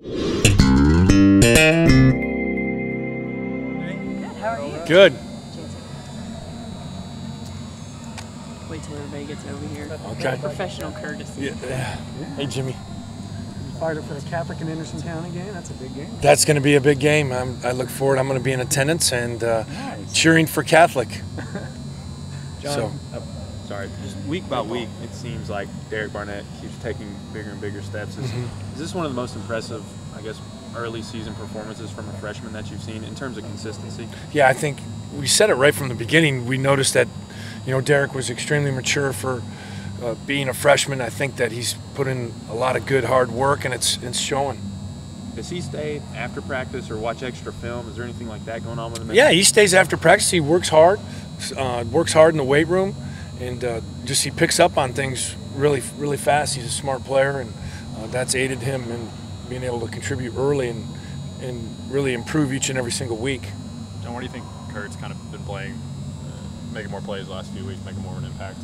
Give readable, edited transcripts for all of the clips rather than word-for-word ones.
How are you? Good. Jancek. Wait till everybody gets over here. Okay. Professional courtesy. Yeah. Hey, Jimmy. Fired up for the Catholic and Anderson County game. That's a big game. That's going to be a big game. I look forward. I'm going to be in attendance and cheering for Catholic. John, sorry, just week by week, it seems like Derek Barnett keeps taking bigger and bigger steps. Is this one of the most impressive, I guess, early season performances from a freshman that you've seen in terms of consistency? Yeah, I think we said it right from the beginning. We noticed that, Derek was extremely mature for being a freshman. I think that he's put in a lot of good hard work, and it's showing. Does he stay after practice or watch extra film? Is there anything like that going on with him? Yeah, he stays after practice. He works hard in the weight room, and he picks up on things really, really fast. He's a smart player, and that's aided him in being able to contribute early and really improve each and every single week. John, what do you think Kurt's kind of been playing, making more plays the last few weeks, making more of an impact?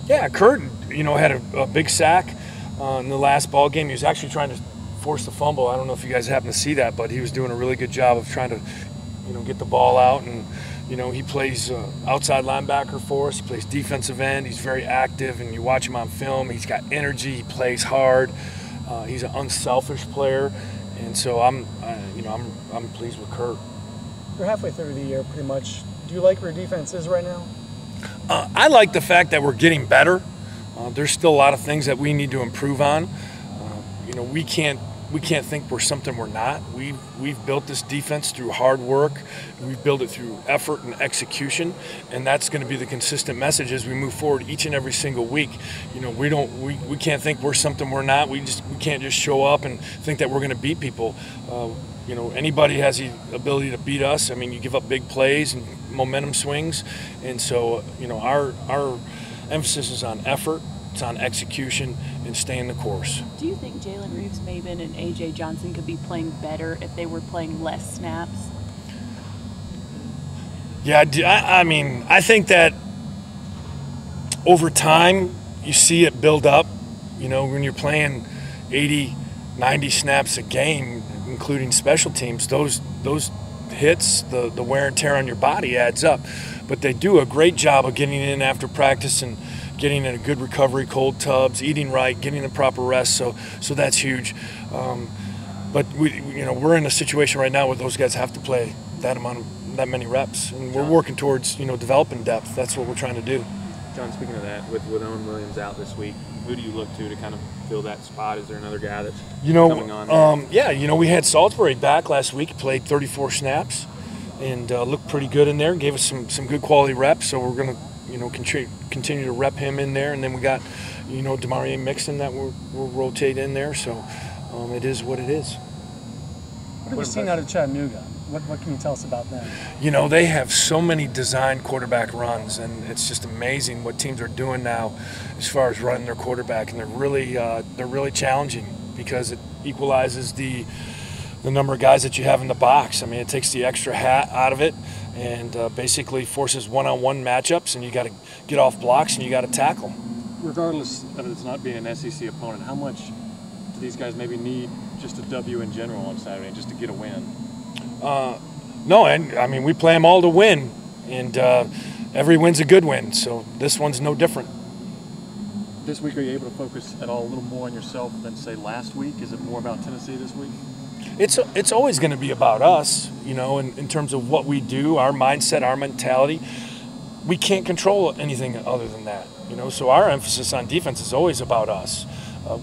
Yeah, Kurt, had a big sack in the last ball game. He was actually trying to force the fumble. I don't know if you guys happen to see that, but he was doing a really good job of trying to, get the ball out. And, he plays outside linebacker for us. He plays defensive end. He's very active, and you watch him on film. He's got energy. He plays hard. He's an unselfish player, and so I'm pleased with Kurt. We're halfway through the year, pretty much. Do you like where your defense is right now? I like the fact that we're getting better. There's still a lot of things that we need to improve on. We can't think we're something we're not. We've built this defense through hard work. We've built it through effort and execution, and that's going to be the consistent message as we move forward each and every single week. We can't think we're something we're not. We can't just show up and think that we're going to beat people. Anybody has the ability to beat us. I mean, you give up big plays and momentum swings, and so our emphasis is on effort. It's on execution and staying the course. Do you think Jalen Reeves-Maben and A.J. Johnson could be playing better if they were playing less snaps? Yeah, I think that over time you see it build up. When you're playing 80, 90 snaps a game, including special teams, those hits, the wear and tear on your body adds up. But they do a great job of getting in after practice and getting in a good recovery, cold tubs, eating right, getting the proper rest. So that's huge. But we're in a situation right now where those guys have to play that many reps, and we're working towards developing depth. That's what we're trying to do. John, speaking of that, with Owen Williams out this week, who do you look to kind of fill that spot? Is there another guy that's coming on? Yeah, we had Salisbury back last week. He played 34 snaps and looked pretty good in there. Gave us some good quality reps. So we're going to continue to rep him in there, and then we got Demarie Mixon that we'll rotate in there. So it is what it is. What have you seen out of Chattanooga? What can you tell us about them? They have so many designed quarterback runs, and it's just amazing what teams are doing now as far as running their quarterback, and they're really challenging because it equalizes the number of guys that you have in the box. I mean, it takes the extra hat out of it and basically forces one-on-one matchups, and you got to get off blocks and you got to tackle. Regardless of it's not being an SEC opponent, how much do these guys maybe need just a W in general on Saturday just to get a win? No, and we play them all to win, and every win's a good win, so this one's no different. This week, are you able to focus at all a little more on yourself than, say, last week? Is it more about Tennessee this week? It's always going to be about us, in terms of what we do, our mindset, our mentality. We can't control anything other than that, so our emphasis on defense is always about us.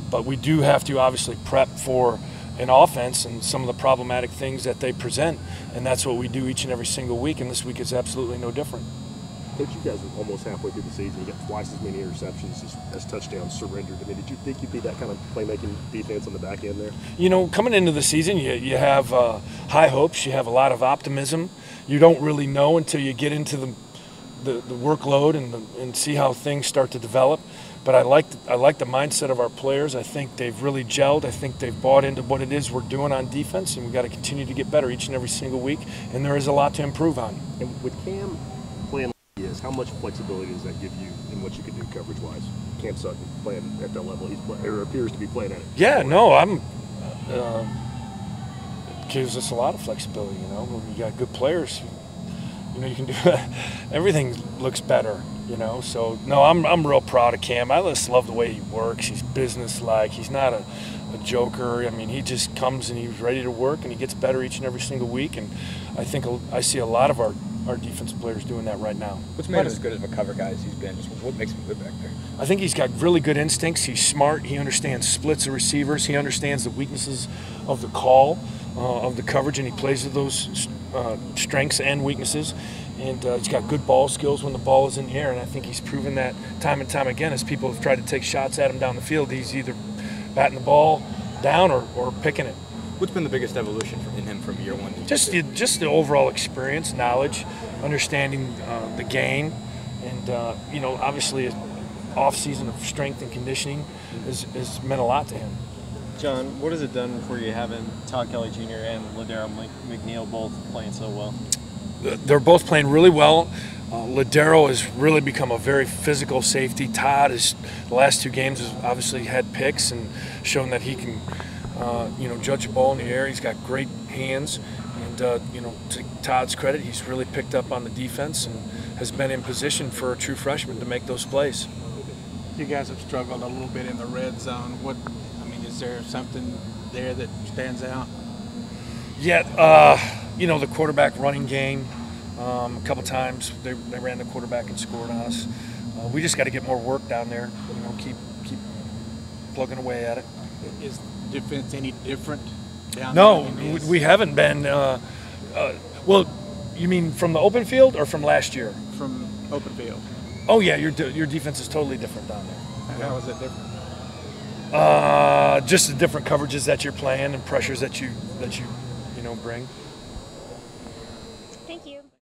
But we do have to obviously prep for an offense and some of the problematic things that they present, and that's what we do each and every single week, and this week is absolutely no different. Coach, you guys are almost halfway through the season. You got twice as many interceptions as touchdowns surrendered. I mean, did you think you'd be that kind of playmaking defense on the back end there? Coming into the season, you have high hopes. You have a lot of optimism. You don't really know until you get into the workload and see how things start to develop. But I like the mindset of our players. I think they've really gelled. I think they've bought into what it is we're doing on defense, and we've got to continue to get better each and every single week. And there is a lot to improve on. And with Cam playing like he is, how much flexibility does that give you in what you can do coverage-wise? Cam Sutton playing at that level, or appears to be playing at it. Yeah, no, gives us a lot of flexibility. You know, when you got good players, you know, you can do everything looks better. You know, so no, I'm real proud of Cam. I just love the way he works. He's businesslike. He's not a joker. I mean, he just comes and he's ready to work, and he gets better each and every single week. And I think I see a lot of our defensive players doing that right now. What's made him as good of a cover guy as he's been? Just what makes him good back there? I think he's got really good instincts. He's smart. He understands splits of receivers. He understands the weaknesses of the call, of the coverage, and he plays with those strengths and weaknesses. And he's got good ball skills when the ball is in the air, and I think he's proven that time and time again as people have tried to take shots at him down the field. He's either batting the ball down or picking it. What's been the biggest evolution in him from year one? Just the overall experience, knowledge, understanding the game, and you know, obviously an off season of strength and conditioning has meant a lot to him. John, what has it done for you having Todd Kelly Jr. and Ladero McNeil both playing so well? They're both playing really well. Ladero has really become a very physical safety. Todd is the last 2 games has obviously had picks and shown that he can, you know, judge a ball in the air. He's got great hands, and you know, to Todd's credit, he's really picked up on the defense and has been in position for a true freshman to make those plays. You guys have struggled a little bit in the red zone. Is there something there that stands out? Yeah, you know, the quarterback running game. A couple times they ran the quarterback and scored on us. We just got to get more work down there. You know, keep plugging away at it. Is defense any different down No, there? we haven't been. Well, you mean from the open field or from last year? From open field. Oh yeah, your defense is totally different down there. And how is it different? Just the different coverages that you're playing and pressures that you bring.